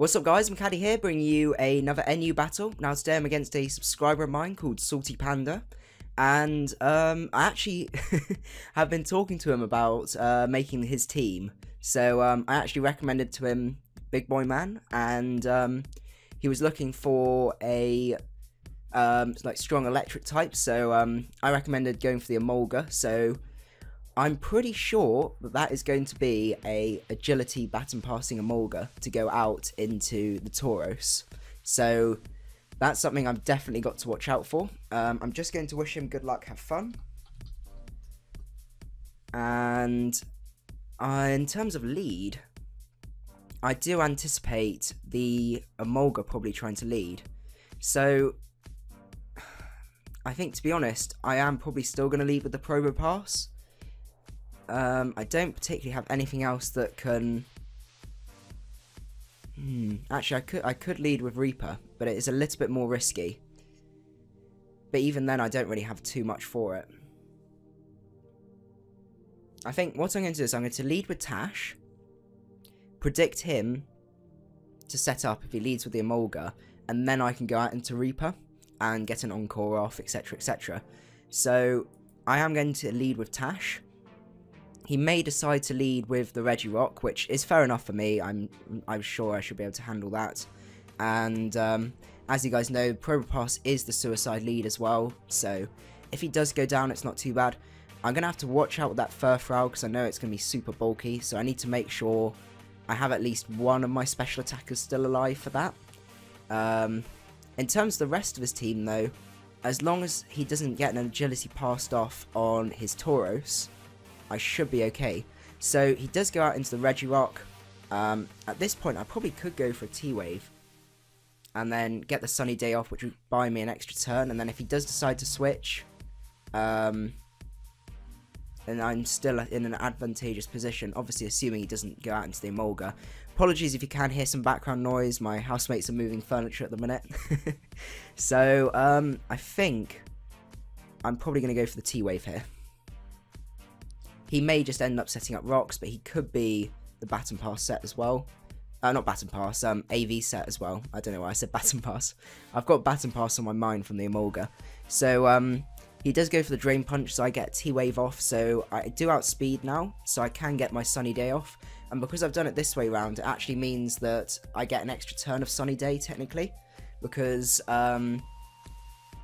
What's up guys, macadii here, bringing you another NU battle. Now today I'm against a subscriber of mine called Salty Panda, and I actually have been talking to him about making his team. So I actually recommended to him Big Boy Man, and he was looking for a like strong electric type, so I recommended going for the Emolga. So I'm pretty sure that that is going to be a agility baton passing Emolga to go out into the Taurus. So that's something I've definitely got to watch out for. I'm just going to wish him good luck, have fun. And in terms of lead, I do anticipate the Emolga probably trying to lead. So I think, to be honest, I am probably still going to lead with the Probopass. I don't particularly have anything else that can... Actually, I could lead with Reaper, but it is a little bit more risky. But even then, I don't really have too much for it. I think what I'm going to do is I'm going to lead with Tash, predict him to set up if he leads with the Emolga, and then I can go out into Reaper and get an Encore off, etc, etc. So, I am going to lead with Tash. He may decide to lead with the Regirock, which is fair enough for me. I'm sure I should be able to handle that. And as you guys know, Probopass is the suicide lead as well. So if he does go down, it's not too bad. I'm going to have to watch out with that Furfrou because I know it's going to be super bulky. So I need to make sure I have at least one of my special attackers still alive for that. In terms of the rest of his team though, as long as he doesn't get an agility passed off on his Taurus, I should be okay. So he does go out into the Regirock. At this point, I probably could go for a T-Wave and then get the Sunny Day off, which would buy me an extra turn. And then if he does decide to switch, then I'm still in an advantageous position, obviously assuming he doesn't go out into the Emolga. Apologies if you can hear some background noise, my housemates are moving furniture at the minute. So I think I'm probably going to go for the T-Wave here. He may just end up setting up rocks, but he could be the Baton Pass set as well. Not Baton Pass, AV set as well. I don't know why I said Baton Pass. I've got Baton Pass on my mind from the Emolga. So he does go for the Drain Punch, so I get T-Wave off. So I do outspeed now, so I can get my Sunny Day off. And because I've done it this way round, it actually means that I get an extra turn of Sunny Day, technically. Because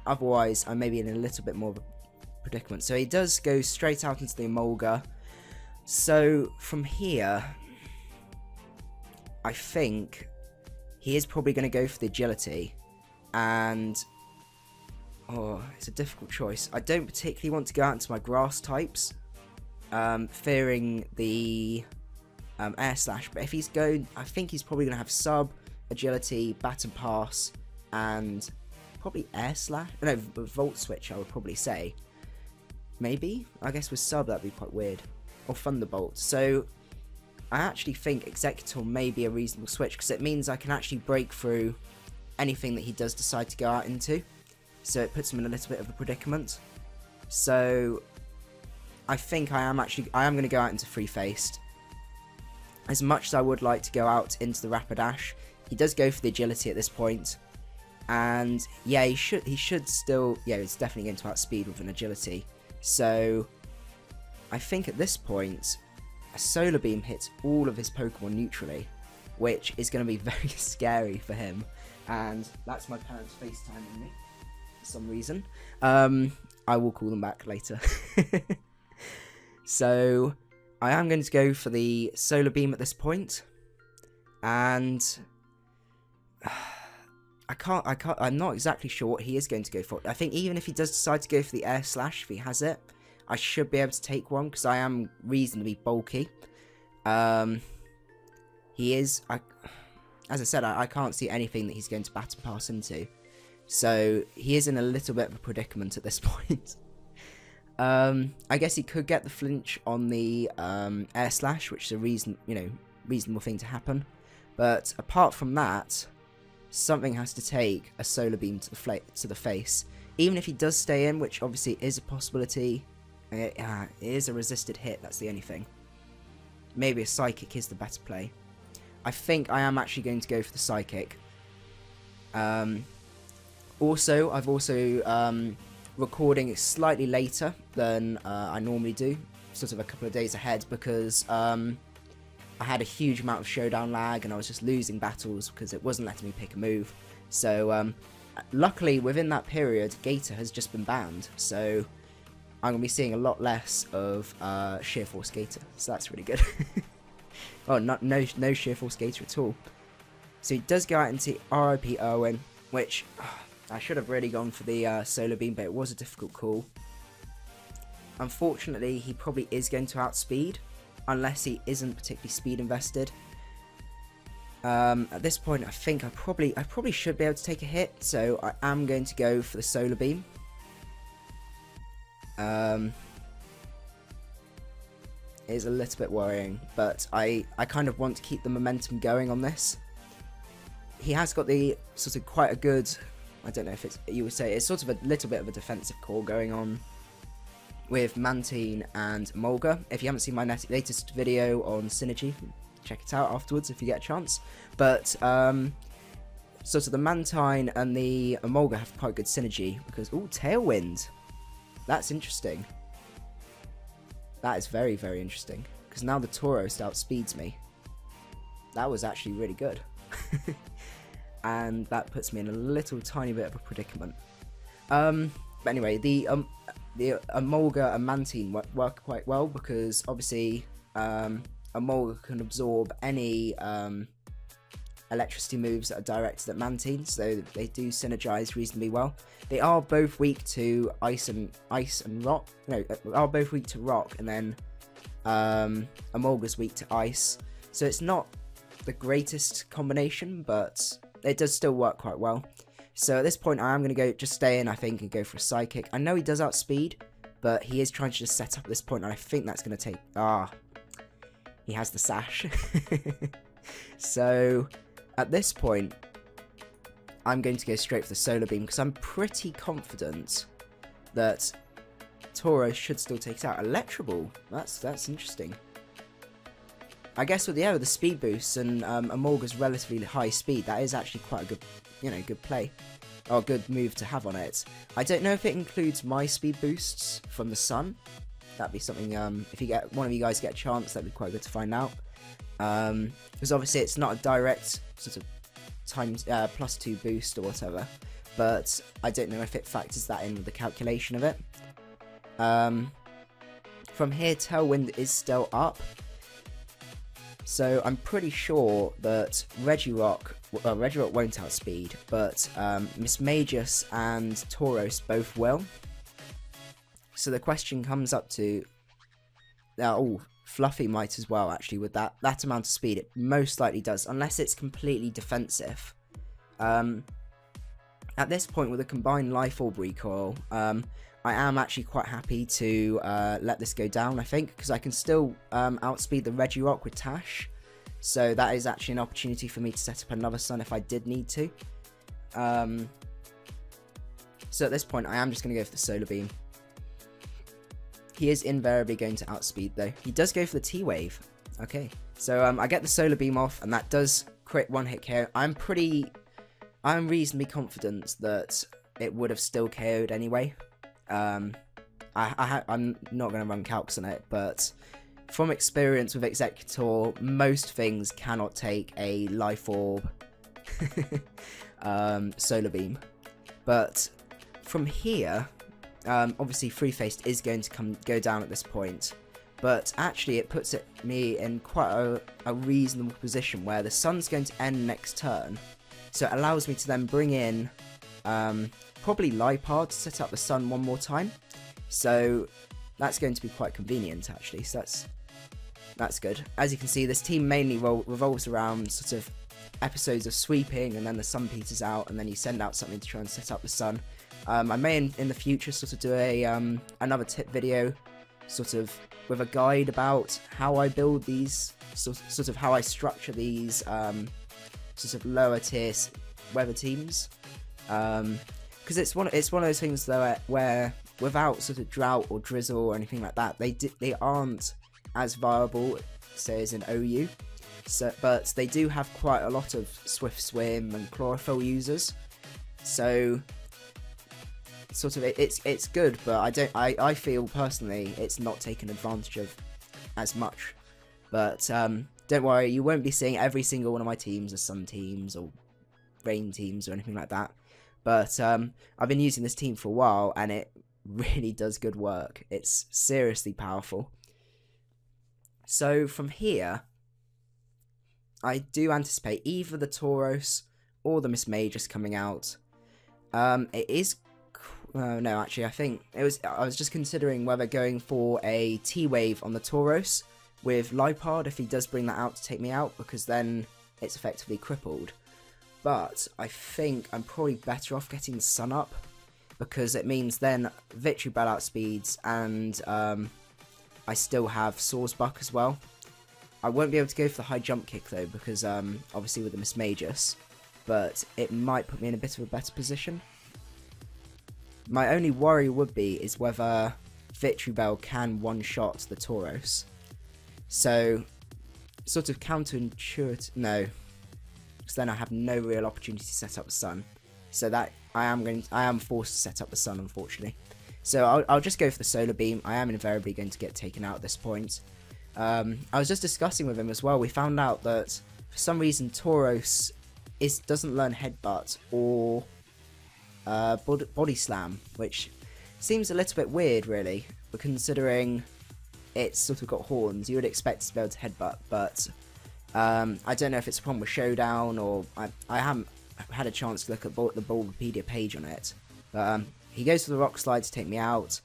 otherwise, I may be in a little bit more of a predicament. So he does go straight out into the Emolga. So from here, I think he is probably going to go for the agility, and it's a difficult choice. I don't particularly want to go out into my grass types, fearing the air slash, but if he's going, I think he's probably going to have sub, agility, baton pass, and probably air slash, no, volt switch I would probably say. Maybe? I guess with sub that'd be quite weird. Or Thunderbolt. So I actually think Executor may be a reasonable switch because it means I can actually break through anything that he does decide to go out into. So it puts him in a little bit of a predicament. So I think I am going to go out into Free Faced. As much as I would like to go out into the Rapidash, he does go for the agility at this point. And yeah, he should still, yeah, it's definitely going to outspeed with an agility. So I think at this point, a Solar Beam hits all of his Pokemon neutrally, which is going to be very scary for him. And that's my parents FaceTiming me for some reason. I will call them back later. So I am going to go for the Solar Beam at this point, and I'm not exactly sure what he is going to go for. I think even if he does decide to go for the Air Slash, if he has it, I should be able to take one, because I am reasonably bulky. He is, as I said, I can't see anything that he's going to Baton Pass into. So he is in a little bit of a predicament at this point. I guess he could get the flinch on the Air Slash, which is a reasonable thing to happen. But apart from that, something has to take a Solar Beam to the face. Even if he does stay in, which obviously is a possibility, it is a resisted hit, that's the only thing. Maybe a Psychic is the better play. I think I am actually going to go for the psychic. Also, I've also recording slightly later than I normally do, sort of a couple of days ahead, because I had a huge amount of showdown lag and I was just losing battles because it wasn't letting me pick a move. So luckily within that period, Gator has just been banned, so I'm going to be seeing a lot less of Sheer Force Gator, so that's really good. Oh, no Sheer Force Gator at all. So he does go out into RIP Irwin, which I should have really gone for the Solar Beam, but it was a difficult call. Unfortunately, he probably is going to outspeed, unless he isn't particularly speed invested. At this point, I think I probably should be able to take a hit, so I am going to go for the Solar Beam. It is a little bit worrying, but I kind of want to keep the momentum going on this. He has got the sort of quite a good, I don't know if it's, you would say, it's sort of a little bit of a defensive core going on with Mantine and Mulga. If you haven't seen my latest video on Synergy, check it out afterwards if you get a chance. But sort of the Mantine and the Mulga have quite good synergy because, ooh, Tailwind. That's interesting. That is very, very interesting. Because now the Taurus outspeeds me. That was actually really good. And that puts me in a little tiny bit of a predicament. But anyway, the Mulga and Mantine work quite well because obviously Mulga can absorb any electricity moves that are directed at Mantine, so they do synergize reasonably well. They are both weak to ice and rock. No, are both weak to rock, and then Mulga's weak to ice. So it's not the greatest combination, but it does still work quite well. So at this point, I am going to just stay in, I think, and go for a psychic. I know he does outspeed, but he is trying to just set up at this point, and I think that's going to take... he has the sash. So at this point, I'm going to go straight for the Solar Beam because I'm pretty confident that Taurus should still take it out. Electroball, that's interesting. I guess with the speed boosts and Amolga's relatively high speed, that is actually quite a good, good play. Or good move to have on it. I don't know if it includes my speed boosts from the sun. That'd be something, if you get one of you guys get a chance, that'd be quite good to find out. Because obviously it's not a direct sort of times +2 boost or whatever, but I don't know if it factors that in with the calculation of it. From here, Tailwind is still up, so I'm pretty sure that Regirock won't outspeed, but Mismagius and Taurus both will. So the question comes up to, oh, Fluffy might as well, actually, with that amount of speed. It most likely does, unless it's completely defensive. At this point, with a combined Life Orb recoil, I am actually quite happy to let this go down, I think, because I can still outspeed the Regirock with Tash. So that is actually an opportunity for me to set up another Sun if I did need to. So at this point, I am just going to go for the Solar Beam. He is invariably going to outspeed, though. He does go for the T-Wave. Okay, so I get the Solar Beam off, and that does crit one-hit KO. I'm reasonably confident that it would have still KO'd anyway. I'm not going to run calcs on it, but from experience with Executor, most things cannot take a Life Orb Solar Beam. But from here, obviously Free-Faced is going to go down at this point, but actually it puts me in quite a reasonable position where the Sun's going to end next turn, so it allows me to then bring in probably Liepard to set up the Sun one more time. So that's going to be quite convenient, actually, so that's good. As you can see, this team mainly revolves around sort of episodes of sweeping, and then the Sun peters out, and then you send out something to try and set up the Sun. I may in the future sort of do a another tip video, sort of with a guide about how I build these, sort of how I structure these sort of lower tier weather teams, because it's one of those things though where without sort of drought or drizzle or anything like that, they aren't as viable, say, as in OU. So, but they do have quite a lot of Swift Swim and Chlorophyll users. So sort of it's good, but I feel personally it's not taken advantage of as much. But don't worry, you won't be seeing every single one of my teams as Sun teams or Rain teams or anything like that. But I've been using this team for a while, and it really does good work. It's seriously powerful. So from here, I do anticipate either the Taurus or the Maximise coming out. It is... no, actually, I think I was just considering whether going for a T-Wave on the Taurus with Liepard if he does bring that out to take me out, because then it's effectively crippled. But I think I'm probably better off getting the Sun up, because it means then Victory Bell outspeeds, and I still have Sawsbuck as well. I won't be able to go for the high jump kick though, because obviously with the Maximise, but it might put me in a bit of a better position. My only worry would be is whether Victory Bell can one-shot the Taurus. So, sort of counterintuitive, no, because then I have no real opportunity to set up the Sun. So that I am forced to set up the Sun, unfortunately. So I'll just go for the Solar Beam. I am invariably going to get taken out at this point. I was just discussing with him as well. We found out that for some reason Taurus doesn't learn Headbutt or Body Slam, which seems a little bit weird, really. But considering it's sort of got horns, you would expect it to be able to Headbutt. But I don't know if it's a problem with Showdown, or I haven't had a chance to look at the Probopass page on it. But he goes for the Rock Slide to take me out.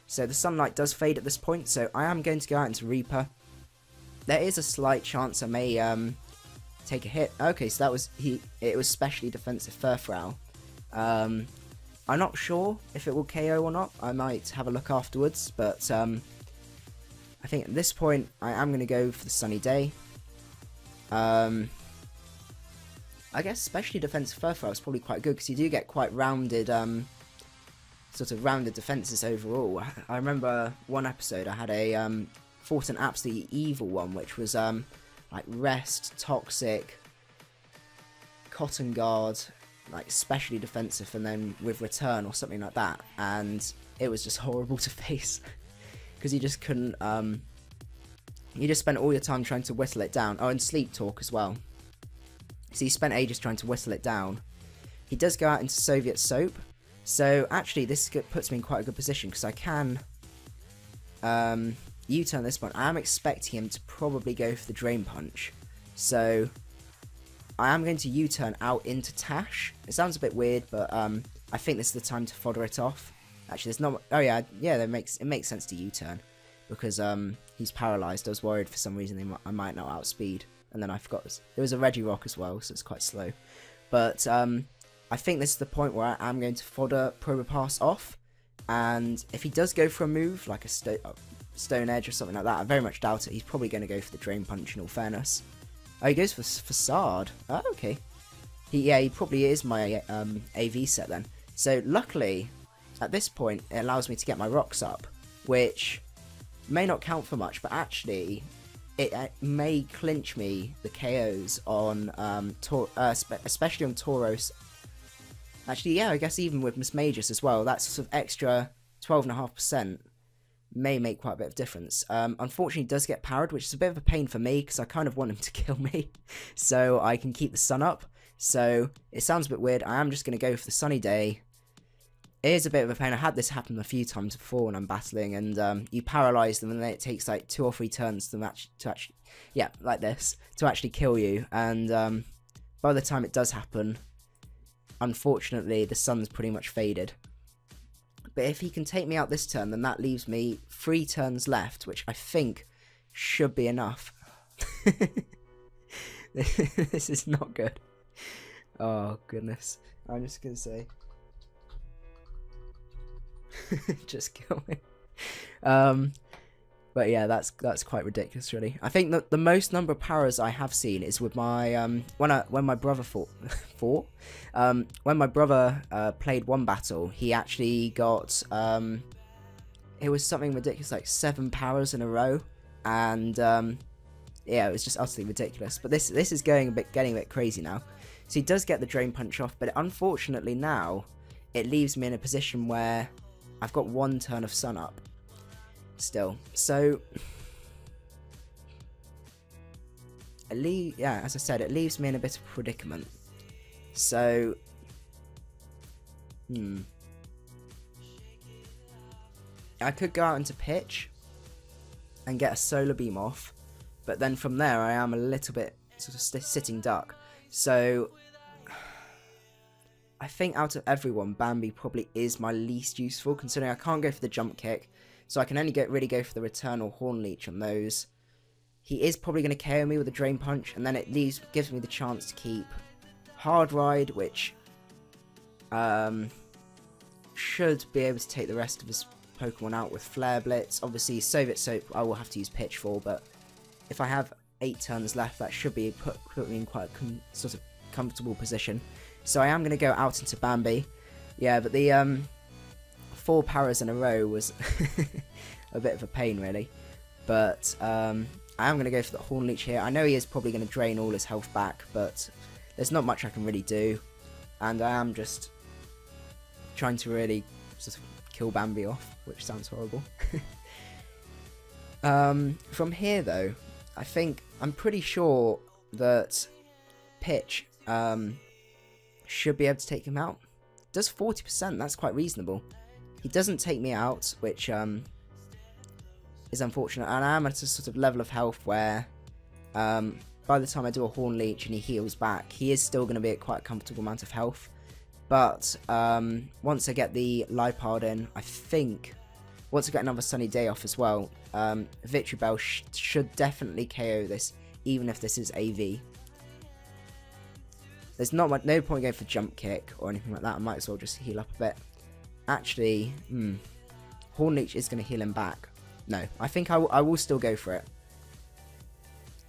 So the Sunlight does fade at this point, so I am going to go out into Reaper. There is a slight chance I may take a hit. Okay, so that was it was specially defensive Furfrou. I'm not sure if it will KO or not. I might have a look afterwards, but I think at this point I am going to go for the Sunny Day. I guess especially defensive Furfrou is probably quite good, because you do get quite rounded, sort of rounded defenses overall. I remember one episode I had a fought an absolutely evil one, which was like Rest, Toxic, Cotton Guard, like specially defensive, and then with Return or something like that, and it was just horrible to face because you just couldn't. You just spent all your time trying to whittle it down. Oh, and Sleep Talk as well. So you spent ages trying to whittle it down. He does go out into Soviet Soap. So actually this puts me in quite a good position, because I can U-turn this point. I am expecting him to probably go for the Drain Punch. So I am going to U-turn out into Tash. It sounds a bit weird, but I think this is the time to fodder it off. Actually, there's not... Oh yeah, it makes sense to U-turn, because he's paralysed. I was worried for some reason I might not outspeed. And then I forgot there was a Regirock as well, so it's quite slow. But I think this is the point where I am going to fodder Probopass off. And if he does go for a move, like a Stone Edge or something like that, I very much doubt it. He's probably going to go for the Drain Punch, in all fairness. Oh, he goes for Facade. Oh, okay. He probably is my AV set then. So luckily, at this point, it allows me to get my rocks up, which may not count for much, but actually it may clinch me the KOs on especially on Taurus. Actually, yeah, I guess even with Maximise as well, that sort of extra 12.5% may make quite a bit of difference. Unfortunately, he does get powered, which is a bit of a pain for me, because I kind of want him to kill me, so I can keep the Sun up. So it sounds a bit weird. I am just going to go for the Sunny Day. It is a bit of a pain. I had this happen a few times before when I'm battling, and you paralyze them, and then it takes like 2 or 3 turns to actually, yeah, like this, to actually kill you. And by the time it does happen, unfortunately, the Sun's pretty much faded. But if he can take me out this turn, then that leaves me 3 turns left, which I think should be enough. This is not good. Oh, goodness. I'm just going to say... just kill me. But yeah, that's quite ridiculous, really. I think that the most number of powers I have seen is with my when my brother when my brother played one battle, he actually got it was something ridiculous, like 7 powers in a row, and Yeah, it was just utterly ridiculous. But this is getting a bit crazy now. So he does get the Drain Punch off, but unfortunately now it leaves me in a position where I've got 1 turn of Sun Up still. So yeah, as I said, it leaves me in a bit of a predicament. So I could go out into pitch and get a Solar Beam off, but then from there I am a little bit sort of sitting duck. So I think out of everyone, Bambi probably is my least useful, considering I can't go for the jump kick, so I can only really go for the return or Horn Leech on those. He is probably going to KO me with a Drain Punch, and then it gives me the chance to keep Hard Ride, which should be able to take the rest of his Pokemon out with Flare Blitz. Obviously, Soviet Soap I will have to use Pitch for, but if I have 8 turns left, that should be put me in quite a sort of comfortable position. So I am going to go out into Bambi. Yeah, but the 4 paras in a row was a bit of a pain, really. But I am going to go for the Horn Leech here. I know he is probably going to drain all his health back, but there's not much I can really do. And I am just trying to really sort of kill Bambi off, which sounds horrible. From here, though, I'm pretty sure that Pitch should be able to take him out. Does 40%, that's quite reasonable. He doesn't take me out, which is unfortunate, and I am at a sort of level of health where by the time I do a Horn Leech and he heals back, he is still going to be at quite a comfortable amount of health. But once I get the Liepard in, I think once I get another Sunny Day off as well, Victory Bell should definitely KO this, even if this is AV. There's no point going for Jump Kick or anything like that. I might as well just heal up a bit. Actually, Horn Leech is going to heal him back. No, I think I will still go for it.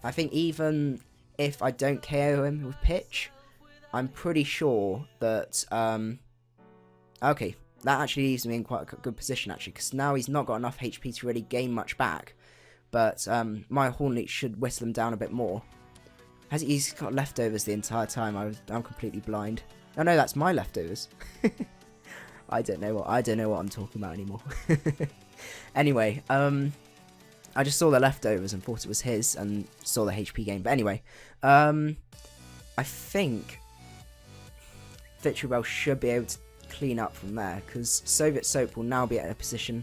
I think even if I don't KO him with Pitch, I'm pretty sure that, okay, that actually leaves me in quite a good position, actually, because now he's not got enough HP to really gain much back, but my Horn Leech should whittle him down a bit more. He's got leftovers the entire time. I'm completely blind. Oh no, that's my leftovers. I don't know what I'm talking about anymore. Anyway, I just saw the leftovers and thought it was his, and saw the HP gain. But anyway, I think Victory Bell should be able to clean up from there, because Soviet Soap will now be at a position.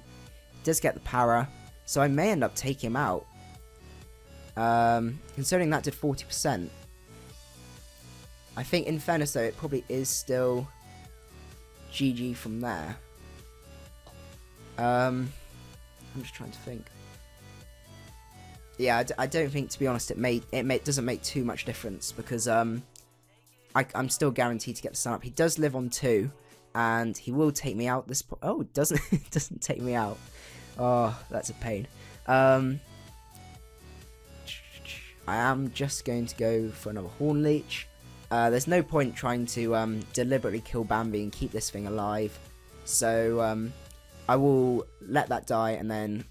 He does get the para, so I may end up taking him out. Considering that did 40%, I think in fairness though, it probably is still GG from there. I'm just trying to think. Yeah, I don't think, to be honest, it doesn't make too much difference, because I'm still guaranteed to get the Sun Up. He does live on 2, and he will take me out this oh, it doesn't take me out. Oh, that's a pain. I am just going to go for another Horn Leech. There's no point trying to deliberately kill Bambi and keep this thing alive. So I will let that die, and then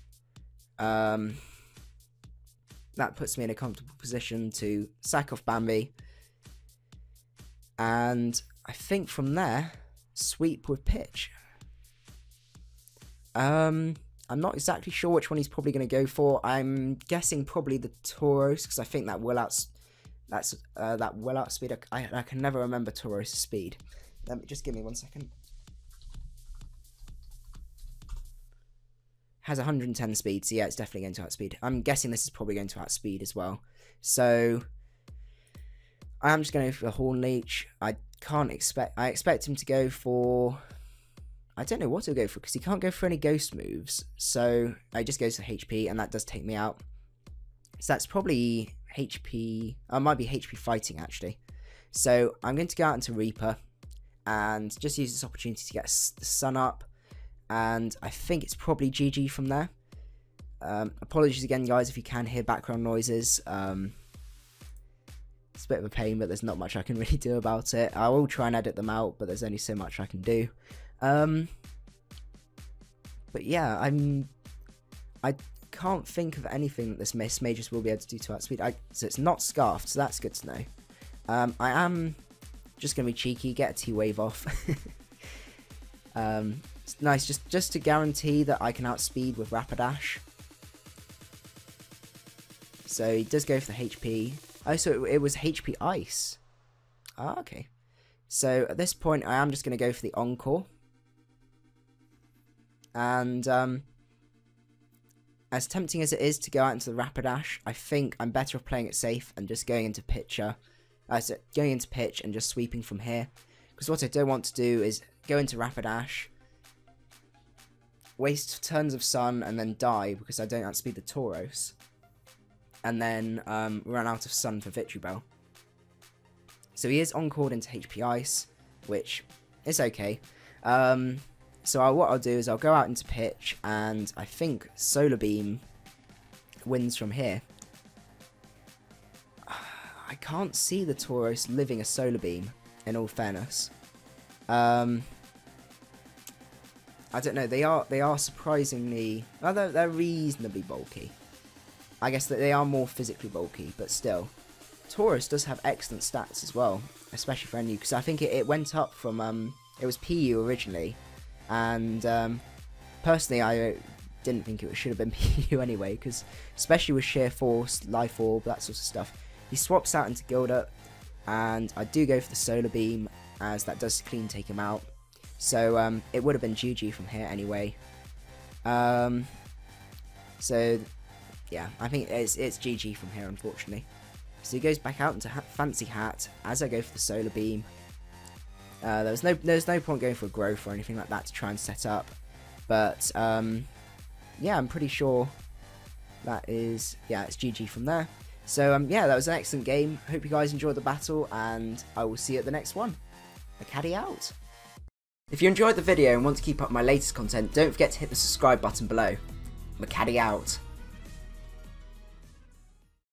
that puts me in a comfortable position to sack off Bambi. And I think from there, sweep with Pitch. I'm not exactly sure which one he's probably going to go for. I'm guessing probably the Taurus, because I think that will outspeed. I can never remember Taurus' speed. Just give me 1 second. Has 110 speed, so yeah, it's definitely going to outspeed. I'm guessing this is probably going to outspeed as well. So I am just going to go for the Horn Leech. I expect him to go for, I don't know what he'll go for, because he can't go for any ghost moves. So he just goes for HP, and that does take me out. So that's probably HP, it might be HP fighting actually. So I'm going to go out into Reaper and just use this opportunity to get the Sun Up. And I think it's probably GG from there. Apologies again, guys, if you can hear background noises. It's a bit of a pain, but there's not much I can really do about it. I will try and edit them out, but there's only so much I can do. But yeah, I can't think of anything that this Mist Mages will be able to do to outspeed. So it's not Scarfed, so that's good to know. I am just going to be cheeky, get a T-Wave off. It's nice, just to guarantee that I can outspeed with Rapidash. So he does go for the HP. Oh, so it was HP Ice. Ah, okay. So at this point, I am just going to go for the Encore. And as tempting as it is to go out into the Rapidash, I think I'm better off playing it safe and just going into Pitcher. So going into Pitch and just sweeping from here. Because what I don't want to do is go into Rapidash, waste tons of Sun, and then die because I don't outspeed the Taurus. And then run out of Sun for Victory Bell. So he is encored into HP Ice, which is okay. So what I'll do is I'll go out into Pitch, and I think Solar Beam wins from here. I can't see the Taurus living a Solar Beam, in all fairness. I don't know, they are surprisingly... Well, they're reasonably bulky. I guess that they are more physically bulky, but still. Taurus does have excellent stats as well, especially for NU, because I think it went up from... it was PU originally, and personally I didn't think it should have been PU anyway, because especially with Sheer Force, Life Orb, that sort of stuff. He swaps out into Gilda, and I do go for the Solar Beam, as that does clean take him out. So it would have been GG from here anyway. So yeah, I think it's GG from here, unfortunately. So he goes back out into Fancy Hat as I go for the Solar Beam. There's no point going for a growth or anything like that to try and set up. But yeah, I'm pretty sure that is, yeah, it's GG from there. So yeah, that was an excellent game. Hope you guys enjoyed the battle, and I will see you at the next one. Macadii out. If you enjoyed the video and want to keep up my latest content, don't forget to hit the subscribe button below. Macadii out.